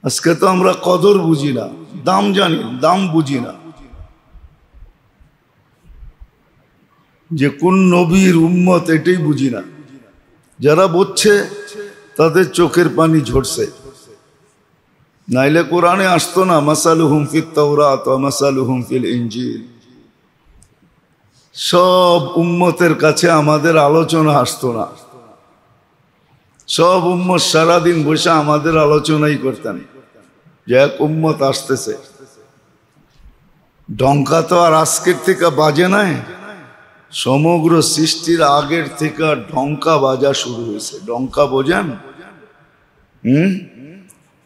আজকে তো আমরা কদর বুঝি না, দাম জানি, দাম বুঝি না। যে কোন নবীর উম্মত এটাই বুঝি না। যারা বুঝছে তাদের চোখের পানি ঝরছে, নাইলে কোরআনে আসতো না মাসালুহুম ফিত তাওরাত ওয়া মাসালুহুম ফিল ইনজিল। সব উম্মতের কাছে আমাদের আলোচনা আসতো না। সব উম্মত সারাদিন বসে আমাদের আলোচনাই করতেন যে এক উম্মত আসতেছে। ডঙ্কা তো আর আজকের থেকে বাজে নাই, সমগ্র সৃষ্টির আগের থেকে ডঙ্কা বাজা শুরু হয়েছে। ডঙ্কা বোঝেন?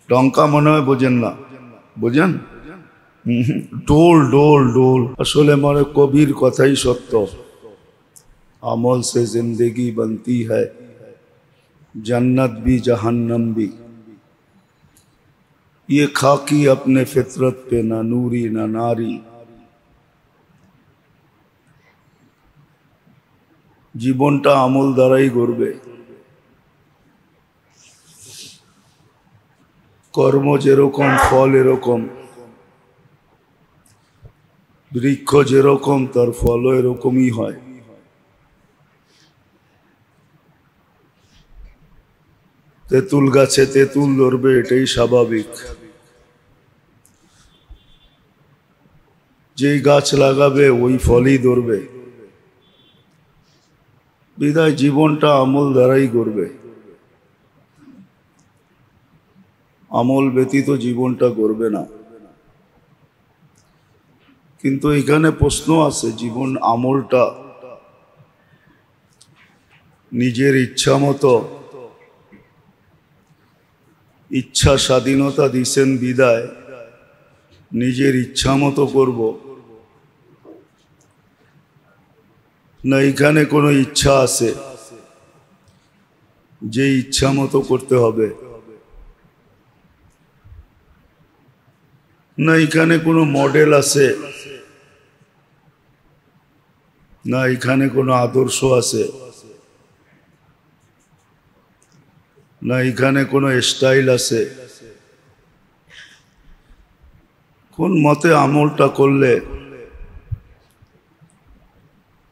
ডঙ্কা মনে হয় বোঝেন না, বোঝেন? ডোল ডোল ডোল। আসলে মনে কবির কথাই সত্য, আমল সে জিंदगी बनती है जन्नत भी जहन्नम भी। ये खाकी अपने फितरत पे ना नूरी ना नारी। জীবনটা আমল দ্বারাই গড়বে। কর্ম যেরকম ফল এরকম, বৃক্ষ যেরকম তার ফলও এরকমই হয়। তেঁতুল গাছে তেঁতুল ধরবে, এটাই স্বাভাবিক। যেই গাছ লাগাবে ওই ফলই ধরবে। বিদায় জীবনটা আমল দ্বারাই গড়বে। আমল ব্যতীত জীবনটা গড়বে না। কিন্তু এখানে প্রশ্ন আছে, জীবন আমলটা নিজের ইচ্ছা মতো, ইচ্ছা স্বাধীনতা দিছেন বিদায় নিজের ইচ্ছা মতো করব, না এখানে কোনো ইচ্ছা আছে যে ইচ্ছা মতো করতে হবে, না এখানে কোনো মডেল আছে, না এখানে কোনো আদর্শ আছে, না এখানে কোনো স্টাইল আছে। কোন মতে আমলটা করলে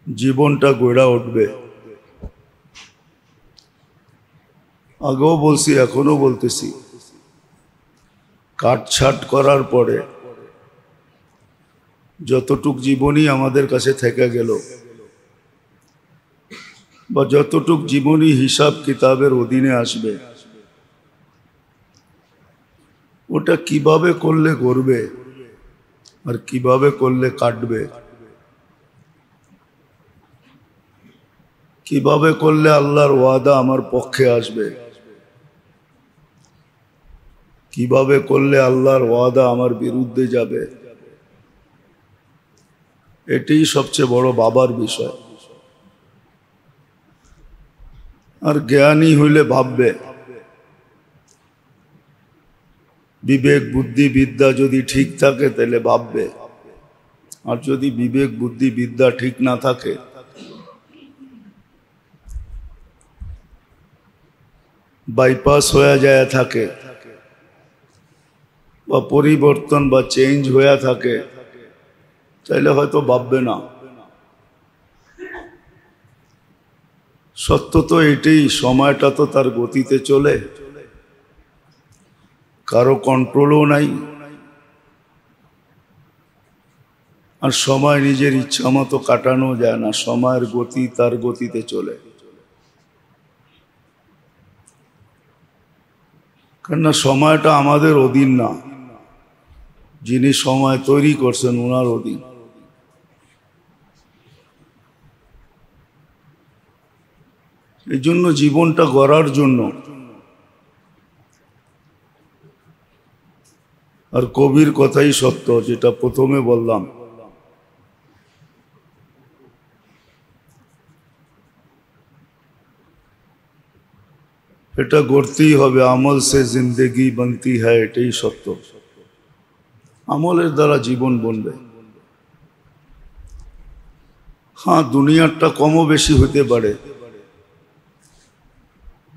জীবনটা গড়া উঠবে। আগেও বলছি, এখনো বলতেছি, কাটছাট করার পরে যতটুক জীবনই আমাদের কাছে থেকে গেল, বা যতটুক জীবনই হিসাব কিতাবের অধীনে আসবে, ওটা কিভাবে করলে গড়বে আর কিভাবে করলে কাটবে, কিভাবে করলে আল্লাহর ওয়াদা আমার পক্ষে আসবে, কিভাবে করলে আল্লাহর ওয়াদা আমার বিরুদ্ধে যাবে, এটাই সবচেয়ে বড় ভাবার বিষয়। আর জ্ঞানী হইলে ভাববে, বিবেক বুদ্ধি বিদ্যা যদি ঠিক থাকে তাহলে ভাববে। আর যদি বিবেক বুদ্ধি বিদ্যা ঠিক না থাকে, বাইপাস হয়ে যায় থাকে, বা পরিবর্তন বা চেঞ্জ হয়ে থাকে, তাহলে হয়তো ভাববে না। সত্য তো এটাই, সময়টা তো তার গতিতে চলে, কারো কন্ট্রোলও নাই। আর সময় নিজের ইচ্ছা মতো কাটানো যায় না, সময়ের গতি তার গতিতে চলে। কেননা সময়টা আমাদের অধীন না, যিনি সময় তৈরি করছেন ওনার অধীন। এই জন্য জীবনটা গড়ার জন্য, আর কবির কথাই সত্য, যেটা প্রথমে বললাম, এটা গড়তেই হবে। আমল সে জিंदगी बनती है, এটাই সত্য। আমলের দ্বারা জীবন বনবে। হ্যাঁ, দুনিয়াটা কমও বেশি হতে পারে,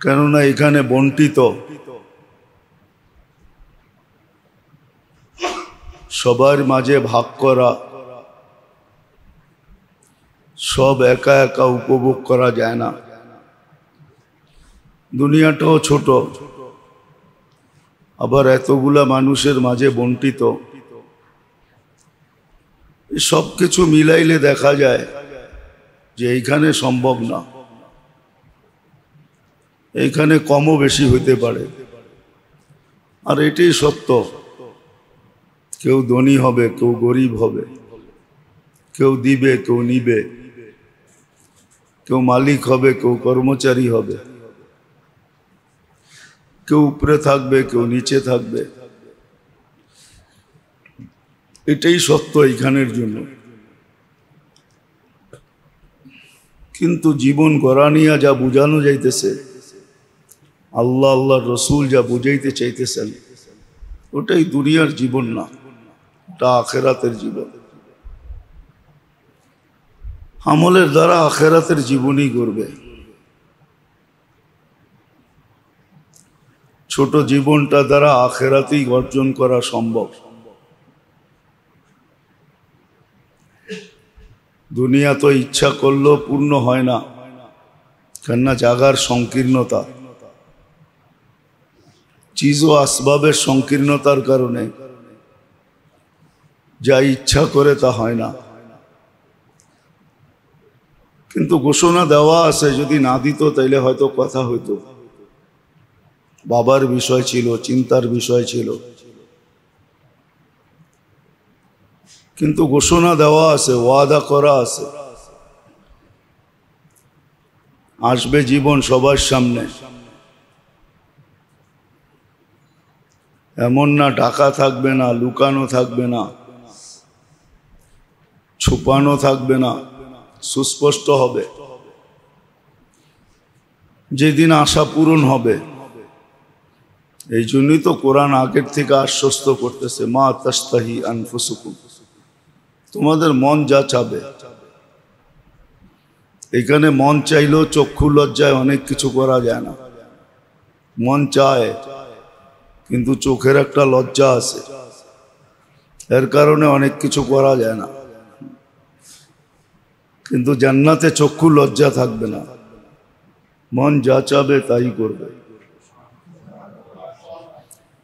কেননা এখানে বন্টিত। সবার মাঝে ভাগ করা, সব একা একা উপভোগ করা যায় না। দুনিয়াটাও ছোট, আবার এতগুলা মানুষের মাঝে বন্টিত। সব কিছু মিলাইলে দেখা যায় যে এইখানে সম্ভব না, এইখানে কমও বেশি হইতে পারে। আর এটাই সত্য, কেউ ধনী হবে, কেউ গরিব হবে, কেউ দিবে, কেউ নিবে, কেউ মালিক হবে, কেউ কর্মচারী হবে, কেউ উপরে থাকবে, কেউ নিচে থাকবে। এটাই সত্য এইখানের জন্য। কিন্তু জীবন গড়া নিয়ে যা বুঝানো যাইতেছে, আল্লাহ আল্লাহর রসুল যা বুঝাইতে চাইতেছেন, ওটাই দুনিয়ার জীবন না, ওটা আখেরাতের জীবন। আমলের দ্বারা আখেরাতের জীবনই গড়বে। ছোট জীবনটা দ্বারা আখেরাতেই অর্জন করা সম্ভব। দুনিয়া তো ইচ্ছা করলেও পূর্ণ হয় না, কেননা জাগার সংকীর্ণতা, চিজ ও আসবাবের সংকীর্ণতার কারণে যা ইচ্ছা করে তা হয় না। কিন্তু ঘোষণা দেওয়া আছে, যদি না দিত তাইলে হয়তো কথা হইতো, বাবার বিষয় ছিল, চিন্তার বিষয় ছিল। কিন্তু ঘোষণা দেওয়া আছে, ওয়াদা করা আছে, আসবে জীবন সবার সামনে। এমন না ঢাকা থাকবে না, লুকানো থাকবে না, ছুপানো থাকবে না, সুস্পষ্ট হবে। যেদিন আশা পূরণ হবে, এই জন্যই তো কোরআন আগের থেকে আশ্বস্ত করতেছে, মা তাস্তাহি আনফুসুকুম, তোমাদের মন যা চাবে। এখানে মন চাইলেও চক্ষু লজ্জায় অনেক কিছু করা যায় না। মন চায়, কিন্তু চোখের একটা লজ্জা আছে, এর কারণে অনেক কিছু করা যায় না। কিন্তু জান্নাতে চক্ষু লজ্জা থাকবে না, মন যা চাবে তাই করবে।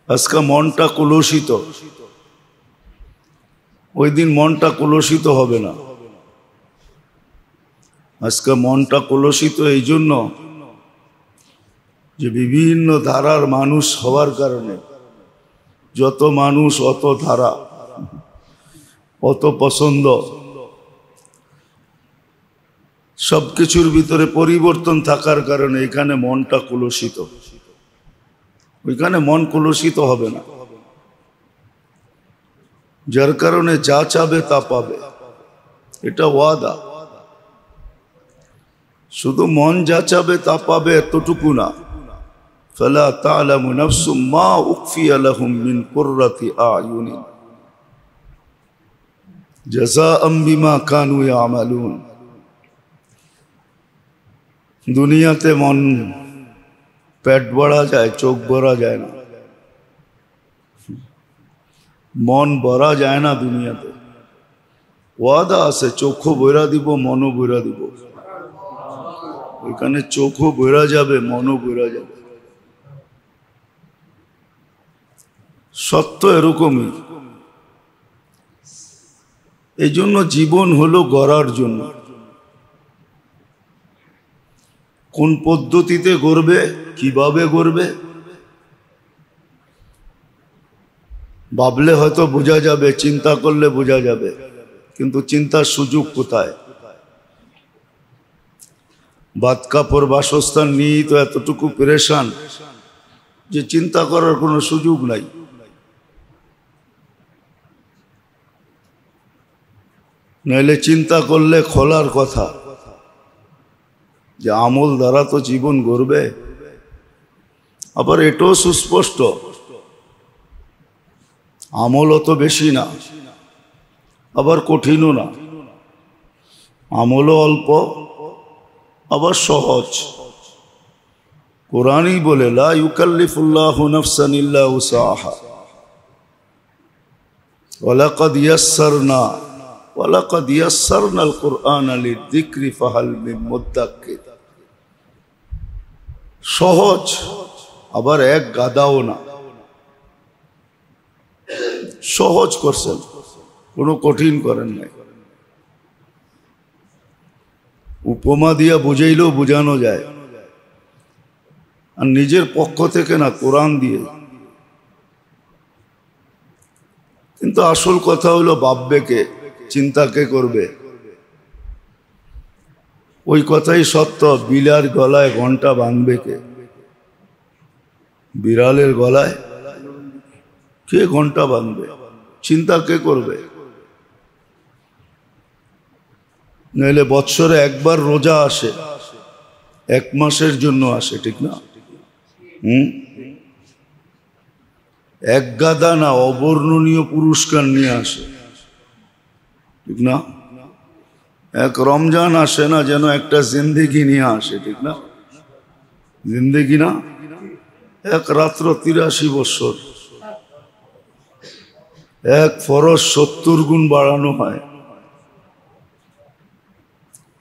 আজকে মনটা কলুষিত, ওই দিন মনটা কলুষিত হবে না। আজকে মনটা কলুষিত এই জন্য যে বিভিন্ন ধারার মানুষ হওয়ার কারণে, যত মানুষ অত ধারা, অত পছন্দ, সবকিছুর ভিতরে পরিবর্তন থাকার কারণে এখানে মনটা কলুষিত। ওইখানে মন কলুষিত হবে না, যার কারণে যা চাবে তা পাবে, এটা ওয়াদা। শুধু মন যা চাবে তা পাবে এতটুকু না, ফালা তা'লামু নাফসুম মা উখফিয়া লাহুম মিন কুররাতি আ'য়ুনিন জাযাআম বিমা কানু ইয়ামালুন। দুনিয়াতে মন পেট ভরা যায়, চোখ ভরা যায় না, মন ভরা যায় না দুনিয়াতে। ওয়াদা আছে, চোখও বইরা দিব, মনও বইরা দিব। ওইখানে চোখও বইরা যাবে, মনও বইরা যাবে। সত্য এরকমই। এই জন্য জীবন হলো গড়ার জন্য। কোন পদ্ধতিতে গড়বে, কিভাবে গড়বে ভাবলে হয়তো বোঝা যাবে, চিন্তা করলে বোঝা যাবে, কিন্তু চিন্তার সুযোগ কোথায়? ভাত কাপড় বাসস্থান নিয়েই তো এতটুকু পেরেশান যে চিন্তা করার কোনো সুযোগ নাই। নইলে চিন্তা করলে খোলার কথা যে আমল দ্বারা তো জীবন গড়বে। আবার এটাও সুস্পষ্ট, আমল অত বেশি না, আবার কঠিনও না। আমলও অল্প, আবার সহজ। কোরআনই বলে, লা ইউকাল্লিফুল্লাহু নাফসান ইল্লা উসাহা। ওয়ালাকাদ ইয়াসসারনাল কুরআনা লিযিকরি ফাহাল মিন মুদ্দাক্কির। সহজ, আবার এক গাদাও না, সহজ করছেন, কোনো কঠিন করেন নাই। উপমা দিয়া বুঝাইলেও বোঝানো যায়, আর নিজের পক্ষ থেকে না, কোরআন দিয়ে। কিন্তু আসল কথা হলো ভাববে কে, চিন্তা কে করবে? ওই কথাই সত্য, বিড়াল গলায় ঘন্টা বাঁধবে কে? বিড়ালের গলায় কে ঘন্টা বাঁধবে? চিন্তা কে করবে? নইলে বৎসরে একবার রোজা আসে, 1 মাসের জন্য আসে, ঠিক না? এক গাদা না, অবর্ণনীয় পুরস্কার নিয়ে আসে, ঠিক না? এক রমজান আসে না, যেন একটা জিন্দেগি নিয়ে আসে, ঠিক না? জিন্দেগি না, এক রাত্র 83 বছর, এক ফরজ 70 গুণ বাড়ানো হয়।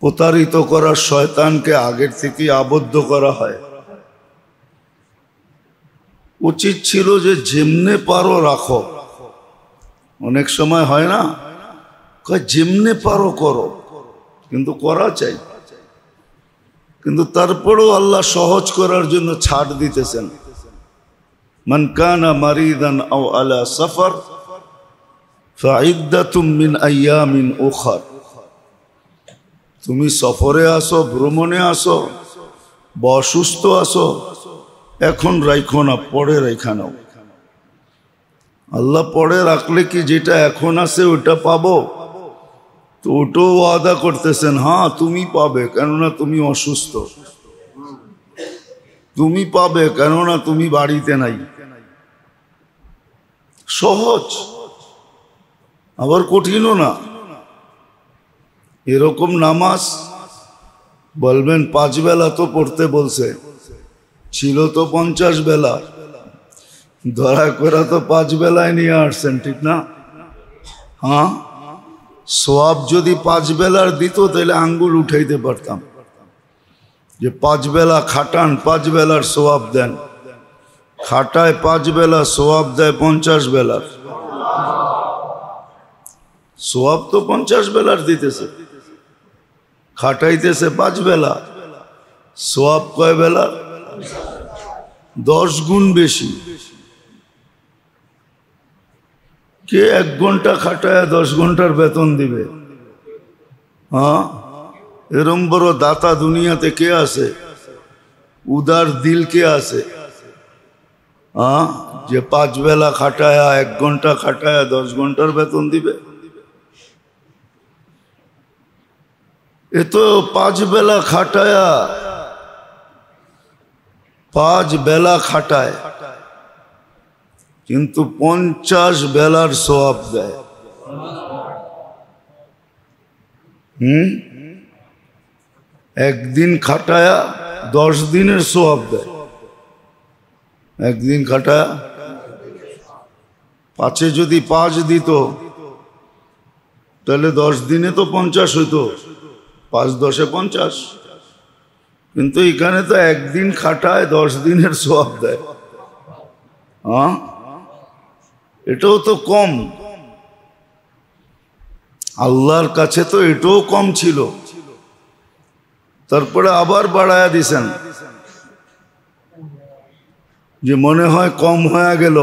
প্রতারিত করার শয়তানকে আগের থেকে আবদ্ধ করা হয়। উচিত ছিল যে যেমনে পারো রাখো। অনেক সময় হয় না, যেমনে পারো করো, কিন্তু করা চাই। কিন্তু তারপরেও আল্লাহ সহজ করার জন্য ছাড় দিতেছেন। মান কানা মারিদান আও আলা সফর ফাইদ্দাতুম মিন আইয়ামিন উখার। তুমি সফরে আসো, ভ্রমণে আসো, বা অসুস্থ আসো, এখন রাখো না, পরে রেখা নাও। আল্লাহ পরে রাখলে কি যেটা এখন আছে ওটা পাবো? তো ওটাও ওয়াদা করতেছেন, হ্যাঁ তুমি পাবে, কেননা তুমি অসুস্থ। তুমি পাবে, কেননা তুমি বাড়িতে নাই। সহজ, আবার কঠিনও না। এরকম নামাজ বলবেন 5 বেলা তো পড়তে বলছে, ছিল তো 50 বেলা, ধরা করে তো 5 বেলায় নিয়ে আসছেন, ঠিক না? হ্যাঁ, সওয়াব যদি 5 বেলার দিত তাহলে আঙ্গুল উঠাইতে পারতাম যে 5 বেলা খাটান, 5 বেলার সওয়াব দেন। খাটায় 5 বেলা, সওয়াব দেয় 50 বেলার। সওয়াব তো 50 বেলার দিতেছে, খাটাইতেছে 5 বেলা, সওয়াব কয় বেলা? 10 গুণ বেশি। কে 1 ঘন্টা খাটায় 10 ঘন্টার বেতন দিবে? হ্যাঁ, এরম বড় দাতা দুনিয়াতে কে আছে? উদার দিল কে আছে? হ্যাঁ, যে 5 বেলা খাটায়, 1 ঘন্টা খাটায় 10 ঘন্টার বেতন দিবে? এ তো 5 বেলা খাটায়া, 5 বেলা খাটায়, কিন্তু 50 বেলার সওয়াব দেয়। একদিন খাটায়া 10 দিনের সওয়াব দেয়। একদিন খাটায়া 5-এ যদি 5 দিত তাহলে 10 দিনে তো 50 হইতো, 5 10-এ 50। কিন্তু এখানে তো একদিন খাটায় 10 দিনের সওয়াব দেয়। হ্যাঁ, এটাও তো কম। আল্লাহর কাছে তো এটাও কম ছিল, তারপরে আবার বাড়ায়া দিছেন, যে মনে হয় কম হয়ে গেল।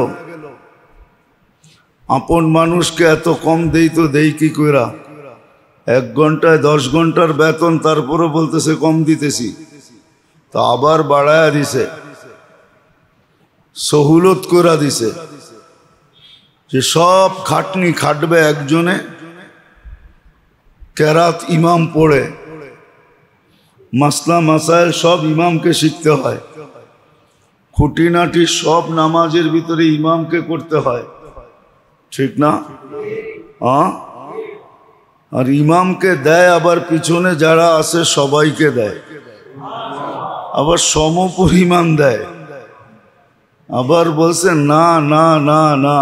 আপন মানুষকে এত কম দেই তো দেই কি কইরা? 1 ঘন্টায় 10 ঘন্টার বেতন, তারপরে বলতেছে কম দিতেছি, তা আবার বাড়ায়া দিছে, সহুলত কইরা দিছে, যে সব খাটনি খাটবে একজনে। কেরাত ইমাম পড়ে, মাসলা মাসাইল সব ইমামকে শিখতে হয়, খুঁটিনাটি সব নামাজের ভিতরে ইমামকে করতে হয়, ঠিক না? হ্যাঁ, আর ইমামকে দেয়, আবার পিছনে যারা আছে সবাইকে দেয়, আবার সমপরিমাণ দেয়। আবার বলছে না না না না,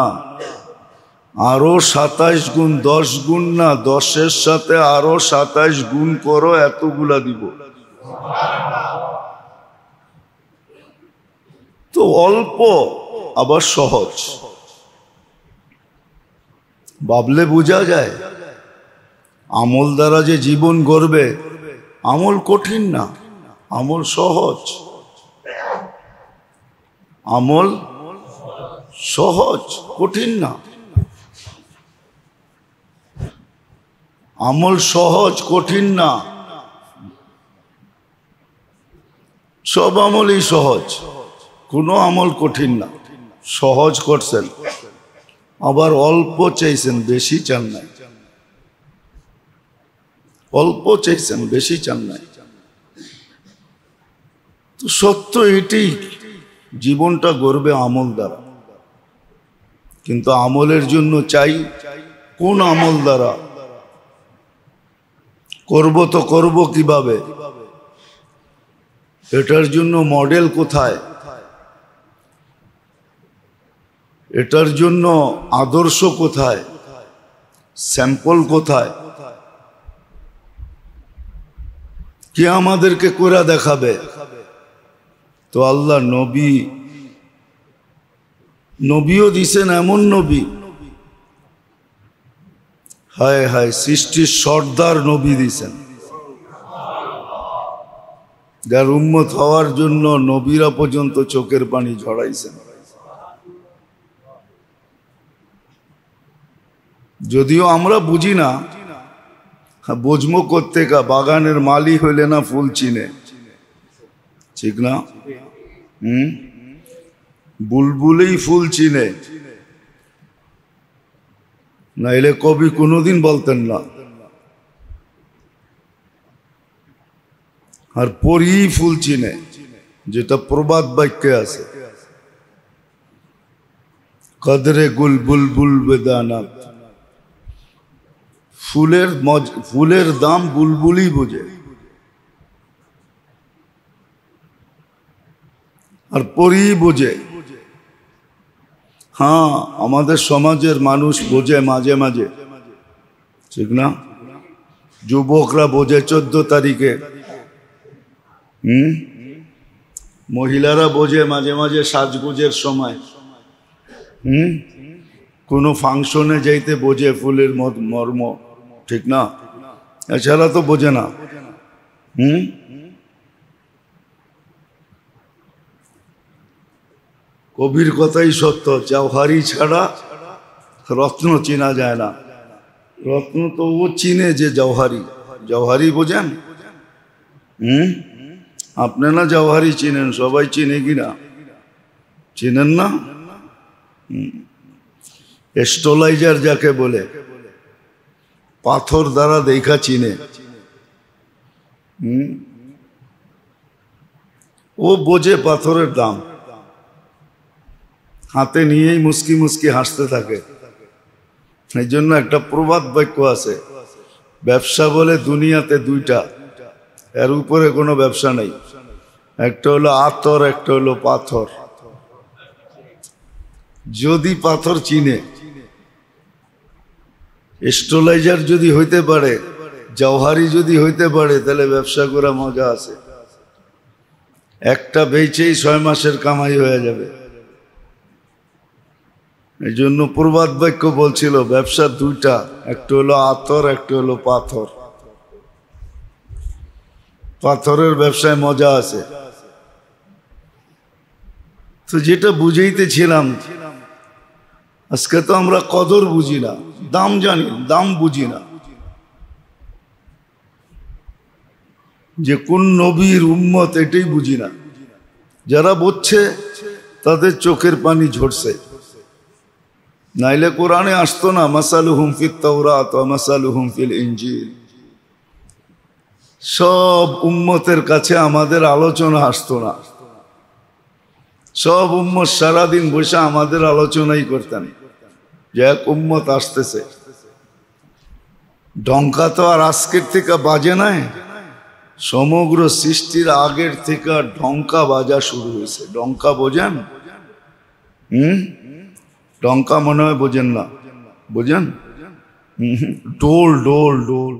আরো 27 গুণ, 10 গুণ না, 10-এর সাথে আরো 27 গুণ করো, এতগুলা দিব। তো অল্প আবার সহজ, ভাবলে বোঝা যায়। আমল দ্বারা যে জীবন গড়বে, আমল কঠিন না, আমল সহজ। আমল সহজ, কঠিন না। আমল সহজ, কঠিন না। সব আমলই সহজ, কোনো আমল কঠিন না। সহজ করছেন, আবার অল্প চাইছেন, বেশি চান নাই। অল্প চাইছেন, বেশি চান নাই। তো সত্য এটাই, জীবনটা গড়বে আমল দ্বারা। কিন্তু আমলের জন্য চাই কোন আমল দ্বারা করব, তো করব কিভাবে? এটার জন্য মডেল কোথায়? এটার জন্য আদর্শ কোথায়? স্যাম্পল কোথায়? কে আমাদেরকে করে দেখাবে? তো আল্লাহ নবীও দিছেন, এমন নবী, হায় হায়, সৃষ্টির সর্দার নবী দিছেন, যার উম্মত হওয়ার জন্য নবীরা পর্যন্ত চোখের পানি ঝরাইছেন। যদিও আমরা বুঝি না, বুঝবো কোত্থেকা? বাগানের মালি হইলে না ফুল চিনে, ঠিক না? বুলবুলেই ফুল চিনে, নাইলে কবি কোনোদিন বলতেন না। আর পরী ফুল চিনে, যেটা প্রবাদ বাক্যে আছে, কদরে গুল বুলবুল বেদানাত। ফুলের দাম বুলবুলই বোঝে, আর পরী বোঝে। হ্যাঁ, আমাদের সমাজের মানুষ বোঝে মাঝে মাঝে, ঠিক না? যুবকরা বোঝে 14 তারিখে, মহিলারা বোঝে মাঝে মাঝে সাজগোজের সময়, কোনো ফাংশনে যাইতে বোঝে ফুলের মর্ম, ঠিক না? এছাড়া তো বোঝে না। কবির কথাই সত্য, জওহারি ছাড়া রত্ন চেনা যায় না। রত্ন তো ও চিনে যে জওহারি। জওহারি বোঝেন? আপনি না জওহারি চিনেন, সবাই চিনে কিনা? চিনেন না? এস্টোলাইজার যাকে বলে, পাথর দ্বারা দেখা চিনে। ও বোঝে পাথরের দাম, হাতে নিয়েই মুস্কি মুস্কি হাসতে থাকে। এই জন্য একটা প্রবাদ বাক্য আছে, ব্যবসা বলে দুনিয়াতে দুইটা, এর উপরে কোনো ব্যবসা নেই। একটা হলো আতর, একটা হলো পাথর। যদি পাথর চিনে, এস্টোলাইজার যদি হইতে পারে, জওহারি যদি হইতে পারে, তাহলে ব্যবসা করা মজা আছে। একটা বেচেই 6 মাসের কামাই হয়ে যাবে। এই জন্য প্রবাদ বাক্য বলছিল ব্যবসা দুইটা, একটা হলো আতর, একটা হলো পাথর। পাথরের ব্যবসায় মজা আছে। তো যেটা বুঝাইতেছিলাম, আজকে তো আমরা কদর বুঝি না, দাম জানি, দাম বুঝি না। যে কোন নবীর উম্মত এটাই বুঝি না। যারা বুঝছে তাদের চোখের পানি ঝরছে, নাইলে কোরআনে আসতো না মাসালুহুম ফিত তাওরাত ওয়া মাসালুহুম ফিল ইনজিল। সব উম্মতের কাছে আমাদের আলোচনা আসতো না। সব উম্মত সারাদিন বসে আমাদের আলোচনাই করতেন যে এক উম্মত আসতেছে। ডঙ্কা তো আর আজকের থেকে বাজে নাই, সমগ্র সৃষ্টির আগের থেকে ঢঙ্কা বাজা শুরু হয়েছে। ডঙ্কা বোঝেন? ডঙ্কা মনে হয় বোঝেন না, বোঝেন? ডোল ডোল ডোল।